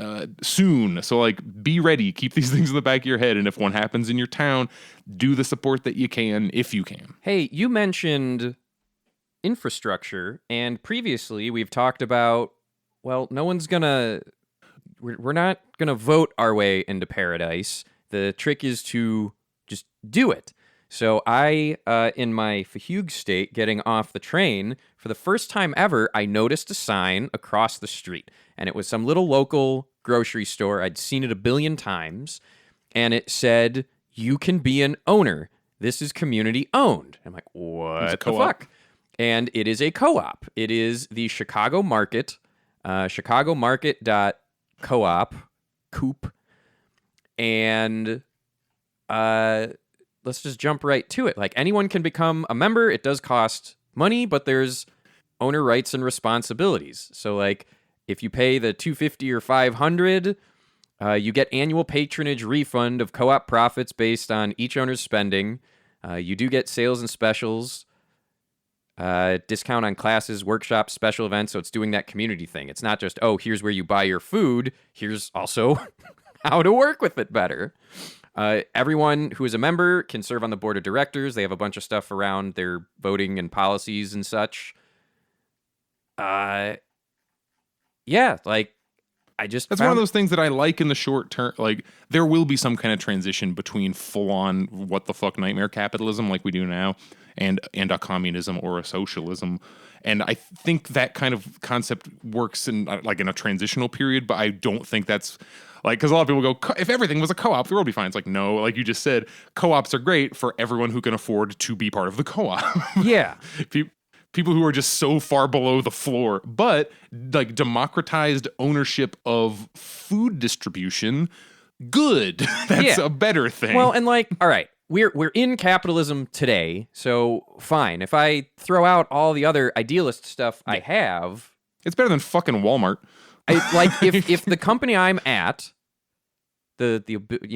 soon. So like be ready, keep these things in the back of your head, and if one happens in your town, do the support that you can if you can. Hey, you mentioned infrastructure, and previously we've talked about, well, we're not gonna vote our way into paradise. The trick is to just do it. So I, in my Fahuge state, getting off the train, for the first time ever, I noticed a sign across the street, and it was some little local grocery store. I'd seen it a billion times, and it said, you can be an owner. This is community owned. I'm like, what the fuck? And it is a co-op. It is the Chicago Market, chicagomarket.coop, coop. And let's just jump right to it. Like anyone can become a member. It does cost money, but there's owner rights and responsibilities. So like if you pay the $250 or $500, you get annual patronage refund of co-op profits based on each owner's spending. You do get sales and specials. Discount on classes, workshops, special events. So it's doing that community thing. It's not just, oh, here's where you buy your food. Here's also how to work with it better. Everyone who is a member can serve on the board of directors. They have a bunch of stuff around their voting and policies and such. Yeah, like That's one of those things that I like in the short term. Like, there will be some kind of transition between full-on what the fuck nightmare capitalism like we do now and a communism or a socialism. And I think that kind of concept works in like in a transitional period, but I don't think that's like, because a lot of people go, if everything was a co-op, the world would be fine. It's like, no, like you just said, co-ops are great for everyone who can afford to be part of the co-op. Yeah. People who are just so far below the floor, but like democratized ownership of food distribution, good. That's a better thing. Well, and like, all right, we're in capitalism today, so fine. If I throw out all the other idealist stuff I have, it's better than fucking Walmart. If the company I'm at, the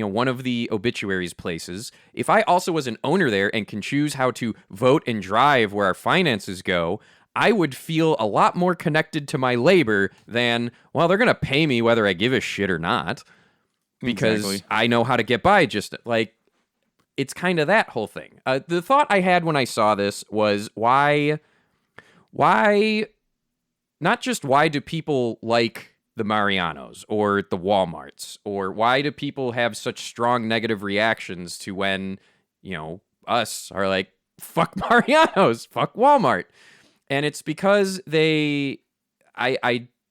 one of the obituaries places, if I also was an owner there and can choose how to vote and drive where our finances go, I would feel a lot more connected to my labor than, well, they're going to pay me whether I give a shit or not, because I know how to get by. Just like, it's kind of that whole thing. The thought I had when I saw this was, why, not just why do people like the Marianos or the Walmarts, or why do people have such strong negative reactions to when, us are like, fuck Marianos, fuck Walmart. And it's because I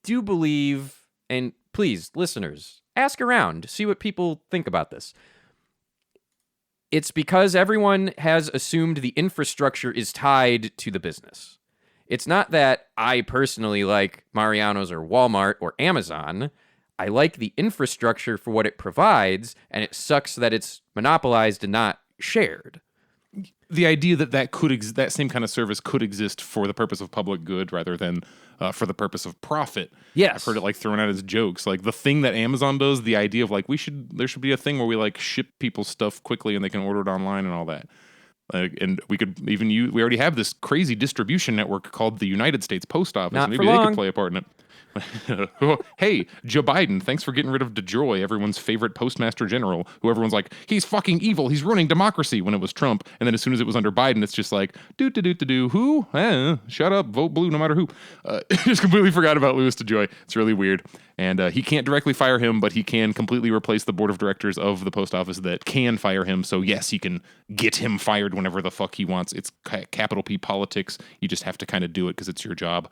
do believe, and please, listeners, ask around, see what people think about this. It's because everyone has assumed the infrastructure is tied to the business. It's not that I personally like Mariano's or Walmart or Amazon. I like the infrastructure for what it provides, and it sucks that it's monopolized and not shared. The idea that that same kind of service could exist for the purpose of public good rather than for the purpose of profit. Yes. I've heard it like thrown out as jokes. Like the thing that Amazon does, the idea of like there should be a thing where we like ship people stuff quickly and they can order it online and all that. And we could even we already have this crazy distribution network called the United States Post Office. Not Maybe for they long. could play a part in it. Hey, Joe Biden, thanks for getting rid of DeJoy, everyone's favorite postmaster general, who everyone's like, he's fucking evil, he's ruining democracy, when it was Trump. And then as soon as it was under Biden, it's just like, who? Shut up, vote blue no matter who. Just completely forgot about Louis DeJoy. It's really weird. And he can't directly fire him, but he can completely replace the board of directors of the post office that can fire him. So yes, he can get him fired whenever the fuck he wants. It's capital P politics. You just have to kind of do it because it's your job.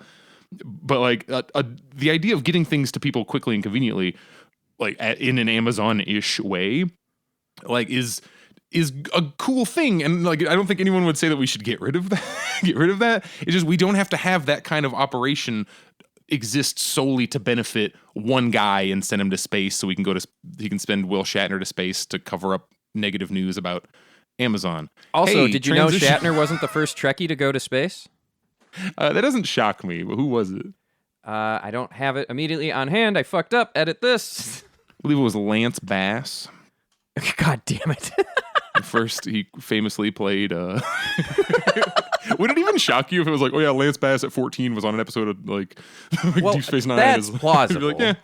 But like the idea of getting things to people quickly and conveniently, like in an Amazon-ish way, like is a cool thing. And like I don't think anyone would say that we should get rid of that. It's just we don't have to have that kind of operation exist solely to benefit one guy and send him to space so he can send Will Shatner to space to cover up negative news about Amazon. Also, did you know Shatner wasn't the first Trekkie to go to space? That doesn't shock me, but who was it? I don't have it immediately on hand. I fucked up. Edit this. I believe it was Lance Bass. God damn it. First, he famously played... Would it even shock you if it was like, oh yeah, Lance Bass at 14 was on an episode of like Deep Space Nine? That's plausible. Like, yeah.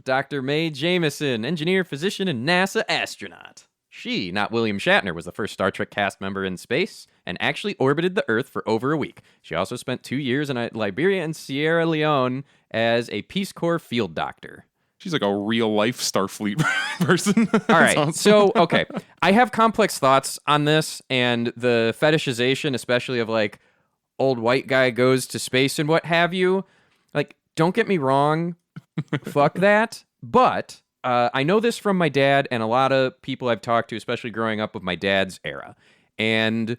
Dr. Mae Jameson, engineer, physician, and NASA astronaut. She, not William Shatner, was the first Star Trek cast member in space and actually orbited the Earth for over a week. She also spent 2 years in Liberia and Sierra Leone as a Peace Corps field doctor. She's like a real-life Starfleet person. All right, awesome. So, okay. I have complex thoughts on this and the fetishization, especially of, like, old white guy goes to space and what have you. Like, don't get me wrong. Fuck that. But... I know this from my dad and a lot of people I've talked to, especially growing up with my dad's era. And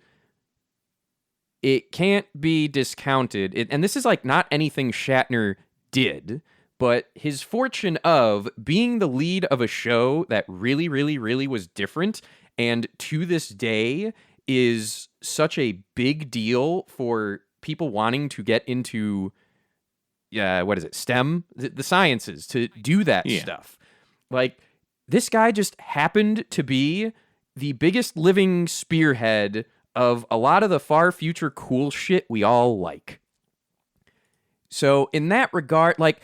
it can't be discounted. And this is like not anything Shatner did, but his fortune of being the lead of a show that really, really, really was different. And to this day is such a big deal for people wanting to get into, STEM, the sciences, to do that stuff. Like, this guy just happened to be the biggest living spearhead of a lot of the far future cool shit we all like. So, in that regard, like,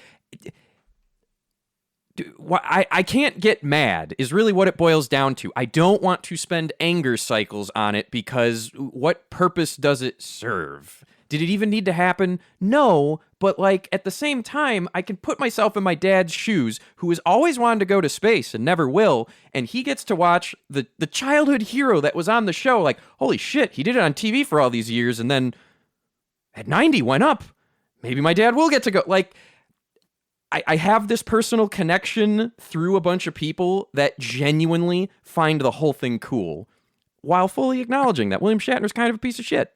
I can't get mad is really what it boils down to. I don't want to spend anger cycles on it because what purpose does it serve? Did it even need to happen? No, But like at the same time, I can put myself in my dad's shoes, who has always wanted to go to space and never will, and he gets to watch the childhood hero that was on the show. Like, holy shit, he did it on TV for all these years, and then at 90 went up. Maybe my dad will get to go. Like, I have this personal connection through a bunch of people that genuinely find the whole thing cool, while fully acknowledging that William Shatner's kind of a piece of shit.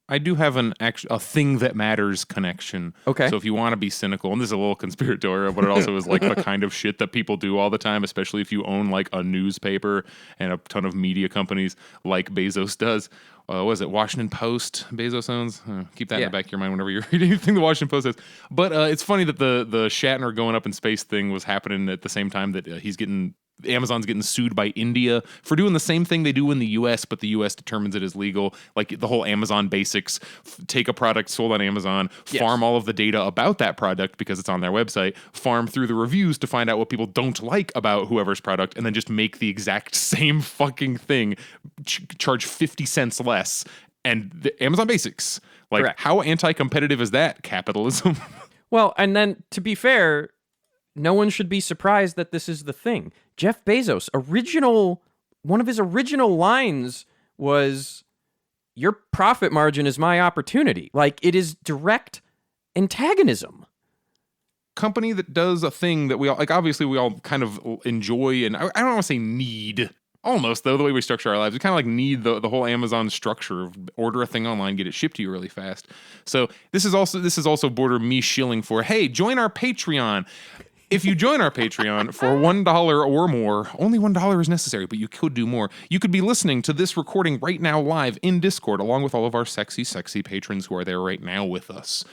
I do have a thing that matters connection. Okay. So if you want to be cynical, and this is a little conspiratorial, but it also is like the kind of shit that people do all the time, especially if you own like a newspaper and a ton of media companies like Bezos does. What is it? Washington Post Bezos owns? Keep that in the back of your mind whenever you're reading anything the Washington Post says. But it's funny that the Shatner going up in space thing was happening at the same time that Amazon's getting sued by India for doing the same thing they do in the US, but the US determines it is legal. Like the whole Amazon basics, take a product sold on Amazon, farm all of the data about that product because it's on their website, farm through the reviews to find out what people don't like about whoever's product, and then just make the exact same fucking thing, charge 50 cents less. And the Amazon basics. Like, Correct. How anti-competitive is that, capitalism? Well, and then to be fair, no one should be surprised that this is the thing. Jeff Bezos, one of his original lines was, "Your profit margin is my opportunity." Like, it is direct antagonism. Company that does a thing that we all, like, obviously we all kind of enjoy, and I don't want to say need, almost, though, the way we structure our lives. We kind of like need the whole Amazon structure of order a thing online, get it shipped to you really fast. So this is also border me shilling for, hey, join our Patreon. If you join our Patreon for $1 or more, only $1 is necessary, but you could do more. You could be listening to this recording right now live in Discord, along with all of our sexy, sexy patrons who are there right now with us.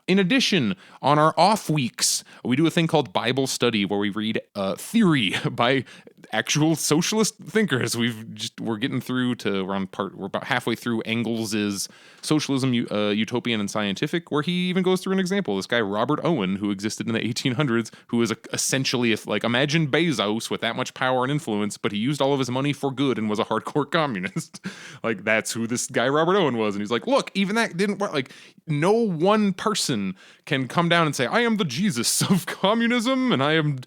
In addition, on our off weeks, we do a thing called Bible study where we read theory by actual socialist thinkers. We're getting through to we're about halfway through Engels's Socialism, Utopian and Scientific, where he even goes through an example. This guy Robert Owen, who existed in the 1800s, who is essentially imagine Bezos with that much power and influence, but he used all of his money for good and was a hardcore communist. Like, that's who this guy Robert Owen was. And he's like, look, even that didn't work. Like, no one person can come down and say, I am the Jesus of communism and I am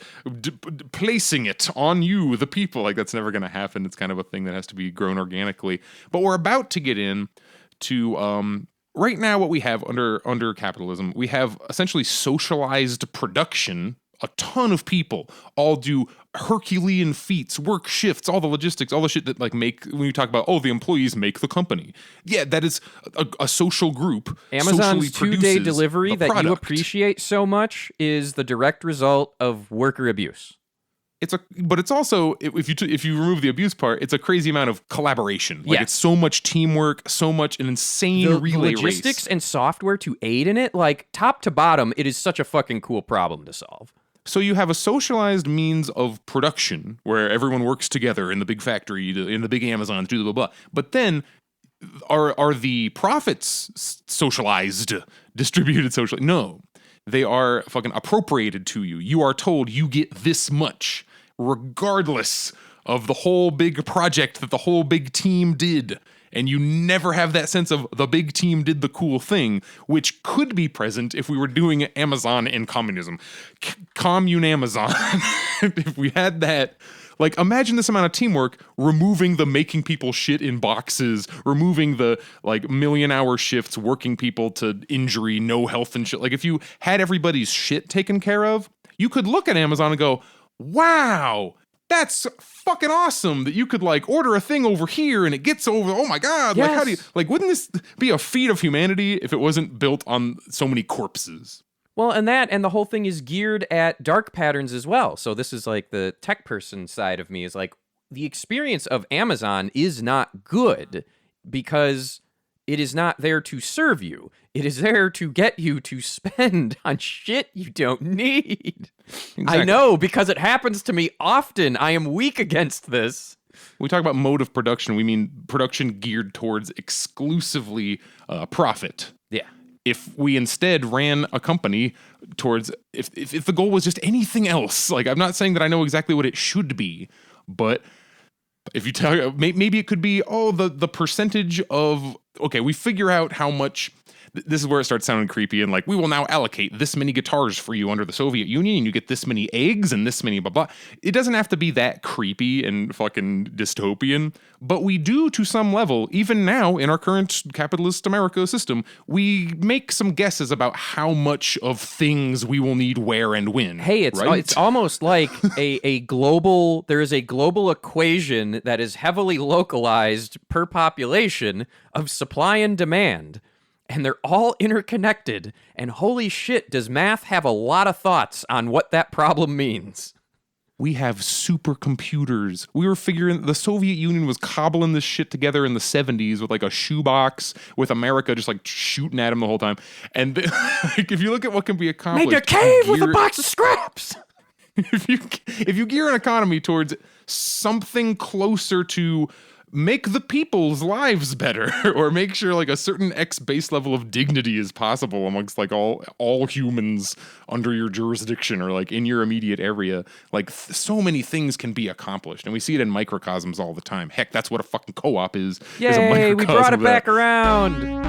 placing it on you, the people. Like, that's never going to happen. It's kind of a thing that has to be grown organically. But we're about to get in to right now what we have under capitalism. We have essentially socialized production. A ton of people all do Herculean feats, work shifts, all the logistics, all the shit that when you talk about, the employees make the company. Yeah, that is a social group. Amazon's 2-day delivery that product. you appreciate so much is the direct result of worker abuse. But it's also, if you remove the abuse part, it's a crazy amount of collaboration. Like, it's so much teamwork, so much an insane relay race. Logistics and software to aid in it, like top to bottom, it is such a fucking cool problem to solve. So you have a socialized means of production where everyone works together in the big factory, in the big Amazon, blah, blah, blah. But then are the profits socialized, distributed socially? No. They are fucking appropriated to you. You are told you get this much, regardless of the whole big project that the whole big team did. And you never have that sense of the big team did the cool thing, which could be present if we were doing Amazon and communism. Commune Amazon. If we had that, like, imagine this amount of teamwork, removing the making people shit in boxes, removing the, million-hour shifts, working people to injury, no health and shit. Like, if you had everybody's shit taken care of, you could look at Amazon and go, wow, that's fucking awesome that you could order a thing over here and it gets over. Oh my God. Yes. Like, how do you, wouldn't this be a feat of humanity if it wasn't built on so many corpses? Well, and the whole thing is geared at dark patterns as well. So this is the tech person side of me is the experience of Amazon is not good because it is not there to serve you. It is there to get you to spend on shit you don't need. Exactly. I know, because it happens to me often. I am weak against this. When we talk about mode of production, we mean production geared towards exclusively profit. Yeah. If we instead ran a company towards, if the goal was just anything else, I'm not saying that I know exactly what it should be, but if you tell, maybe it could be, the percentage of okay, we figure out how much. This is where it starts sounding creepy and like, we will now allocate this many guitars for you under the Soviet Union, and you get this many eggs and this many blah blah. It doesn't have to be that creepy and fucking dystopian, but we do to some level, even now in our current capitalist America system, we make some guesses about how much of things we will need where and when. Hey, it's almost like there is a global equation that is heavily localized per population of supply and demand. And they're all interconnected. And holy shit, does math have a lot of thoughts on what that problem means? We have supercomputers. We were figuring the Soviet Union was cobbling this shit together in the 70s with like a shoebox with America just like shooting at him the whole time. And like, if you look at what can be accomplished, make a cave with a box of scraps. If you gear an economy towards something closer to make the people's lives better, or make sure like a certain base level of dignity is possible amongst like all humans under your jurisdiction or like in your immediate area, like so many things can be accomplished, and we see it in microcosms all the time. Heck, that's what a fucking co-op is. Yay, we brought it back around.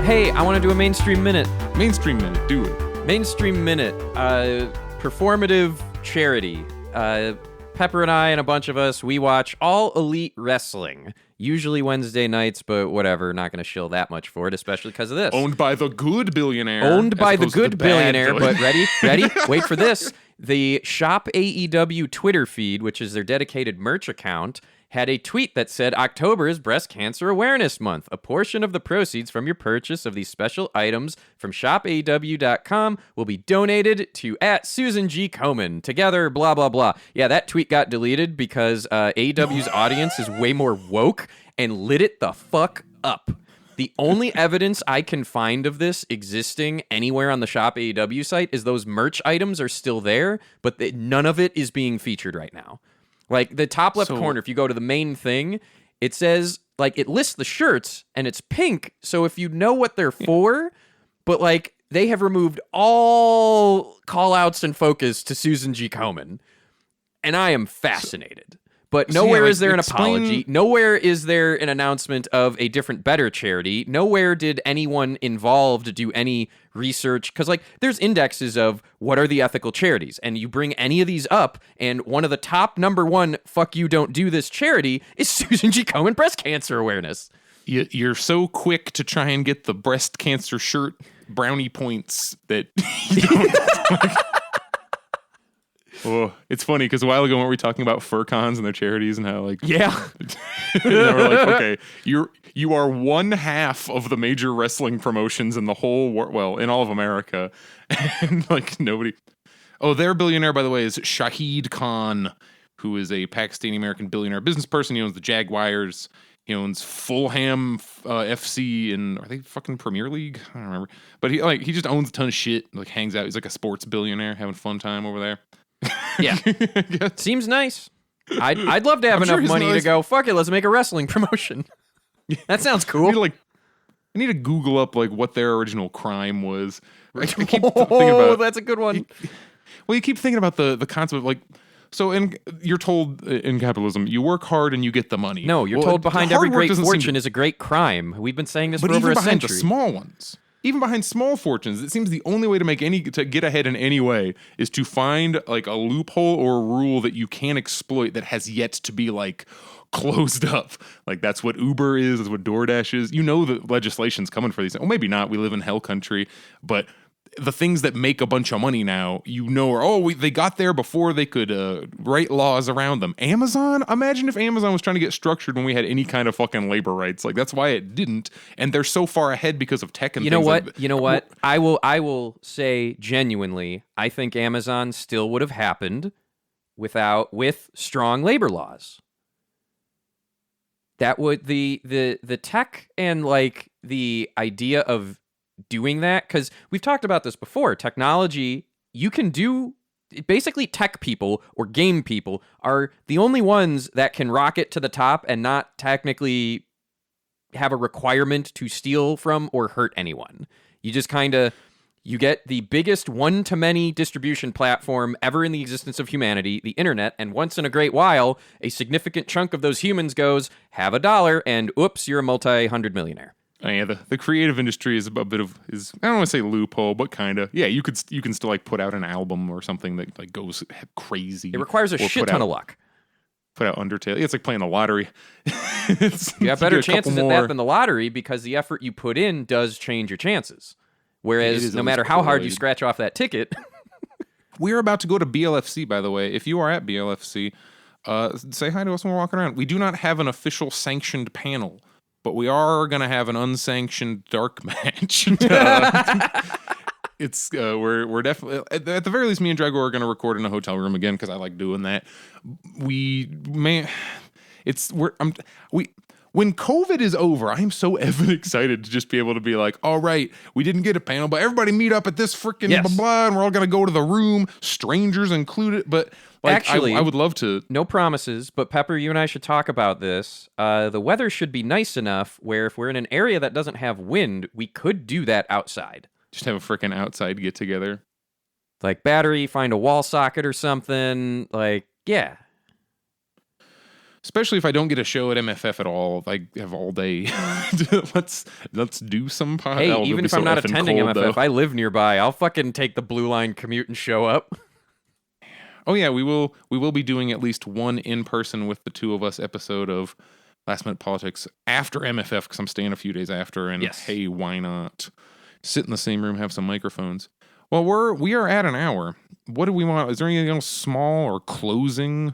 Hey, I want to do a mainstream minute. Mainstream minute, do it. Mainstream minute, performative charity. Pepper and I and a bunch of us, we watch All Elite Wrestling. Usually Wednesday nights, but whatever, not going to shill that much for it, especially because of this. Owned by the good billionaire. But ready? Wait for this. The Shop AEW Twitter feed, which is their dedicated merch account, had a tweet that said, October is Breast Cancer Awareness Month. A portion of the proceeds from your purchase of these special items from shopaew.com will be donated to @Susan G. Komen. Together, blah, blah, blah. Yeah, that tweet got deleted because AEW's audience is way more woke and lit it the fuck up. The only evidence I can find of this existing anywhere on the Shop AEW site is those merch items are still there, but none of it is being featured right now. Like, the top left corner, if you go to the main thing, it says, like, it lists the shirts, and it's pink, so if you know what they're for, but, like, they have removed all call-outs and focus to Susan G. Komen, and I am fascinated. But nowhere is there an apology. Nowhere is there an announcement of a different, better charity. Nowhere did anyone involved do any research. Because, like, there's indexes of what are the ethical charities. And you bring any of these up, and one of the top number one, fuck you, don't do this charity is Susan G. Komen Breast Cancer Awareness. You're so quick to try and get the breast cancer shirt brownie points that you don't... Oh, it's funny because a while ago, weren't we talking about fur cons and their charities and how, like, yeah, we're like, okay, you are one half of the major wrestling promotions in the whole world, well, in all of America, and like nobody. Oh, their billionaire, by the way, is Shahid Khan, who is a Pakistani American billionaire business person. He owns the Jaguars. He owns Fulham FC and are they fucking Premier League? I don't remember, but he just owns a ton of shit. Like hangs out. He's like a sports billionaire, having fun time over there. Yeah, seems nice. I'd love to have enough money to go, fuck it, let's make a wrestling promotion. That sounds cool. I need to Google up like what their original crime was. I keep thinking about, that's a good one. You keep thinking about the concept of like, so you're told in capitalism, you work hard and you get the money. No, you're told behind every great fortune is a great crime. We've been saying this for over a century. But even behind the small ones. Even behind small fortunes, it seems the only way to get ahead in any way is to find like a loophole or a rule that you can exploit that has yet to be like closed up. Like that's what Uber is, that's what DoorDash is. You know that legislation's coming for these things. Well, maybe not. We live in hell country, but the things that make a bunch of money now, you know, are, they got there before they could write laws around them. Amazon? Imagine if Amazon was trying to get structured when we had any kind of fucking labor rights. Like, that's why it didn't. And they're so far ahead because of tech and you things. You know what? I will say genuinely, I think Amazon still would have happened with strong labor laws. That would the tech and like the idea of doing that, because we've talked about this before. Technology, you can do basically tech people or game people are the only ones that can rocket to the top and not technically have a requirement to steal from or hurt anyone. You just you get the biggest one-to-many distribution platform ever in the existence of humanity, the internet, and once in a great while, a significant chunk of those humans goes, have $1, and oops, you're a multi-hundred millionaire. Oh, yeah, the creative industry is a bit of I don't want to say loophole, but kind of. Yeah, you can still like put out an album or something that like goes crazy. It requires a shit ton of luck. Put out Undertale. It's like playing the lottery. You have better chances at that than the lottery because the effort you put in does change your chances. Whereas no matter how hard you scratch off that ticket. We're about to go to BLFC, by the way. If you are at BLFC, say hi to us when we're walking around. We do not have an official sanctioned panel, but we are going to have an unsanctioned dark match. It's we're definitely at the very least, me and Drago are going to record in a hotel room again because I like doing that. When COVID is over, I am so effing excited to just be able to be like, all right, we didn't get a panel, but everybody meet up at this freaking blah, blah, and we're all going to go to the room, strangers included. But like, actually, I would love to. No promises, but Pepper, you and I should talk about this. The weather should be nice enough where if we're in an area that doesn't have wind, we could do that outside. Just have a freaking outside get together. Like battery, find a wall socket or something. Like, yeah. Especially if I don't get a show at MFF at all, I have all day. let's do some pod. Hey, even if I'm not attending MFF, though. I live nearby. I'll fucking take the Blue Line commute and show up. Oh yeah, we will be doing at least one in person with the two of us episode of Last Minute Politics after MFF because I'm staying a few days after. And hey, why not sit in the same room, have some microphones? Well, we are at an hour. What do we want? Is there anything else small or closing?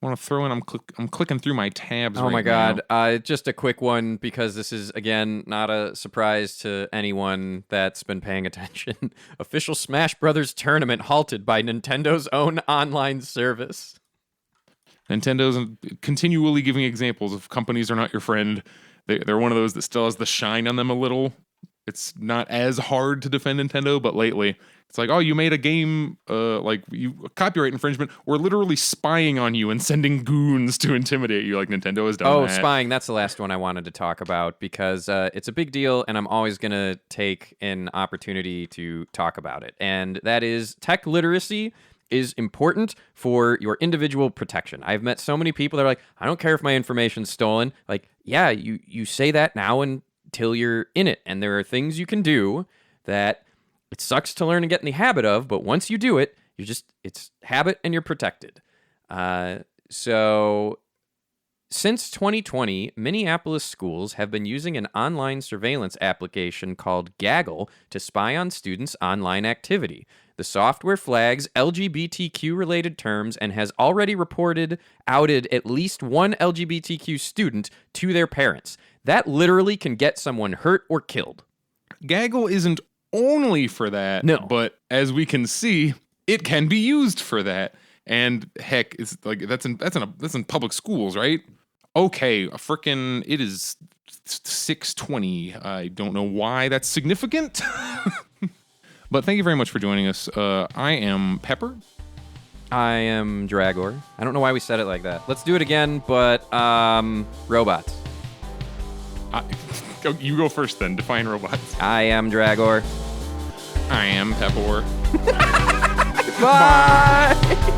Want to throw in? I'm clicking through my tabs. Oh my god! Just a quick one because this is again not a surprise to anyone that's been paying attention. Official Smash Brothers tournament halted by Nintendo's own online service. Nintendo's continually giving examples of companies are not your friend. They're one of those that still has the shine on them a little. It's not as hard to defend Nintendo, but lately it's like, oh, you made a game, copyright infringement. We're literally spying on you and sending goons to intimidate you. Like Nintendo has done that. Oh, spying. That's the last one I wanted to talk about because it's a big deal, and I'm always going to take an opportunity to talk about it. And that is tech literacy is important for your individual protection. I've met so many people that are like, I don't care if my information's stolen. Like, yeah, you say that now until you're in it. And there are things you can do that it sucks to learn and get in the habit of, but once you do it, it's habit and you're protected. So since 2020, Minneapolis schools have been using an online surveillance application called Gaggle to spy on students' online activity. The software flags LGBTQ-related terms and has already outed at least one LGBTQ student to their parents. That literally can get someone hurt or killed. Gaggle isn't only for that, no, but as we can see, it can be used for that. And heck, it's like that's in public schools, right? Okay, it is 6:20. I don't know why that's significant. But thank you very much for joining us. I am Pepper. I am Dragor. I don't know why we said it like that. Let's do it again, but robots. You go first then. Define robots. I am Dragor. I am Pepper. Bye.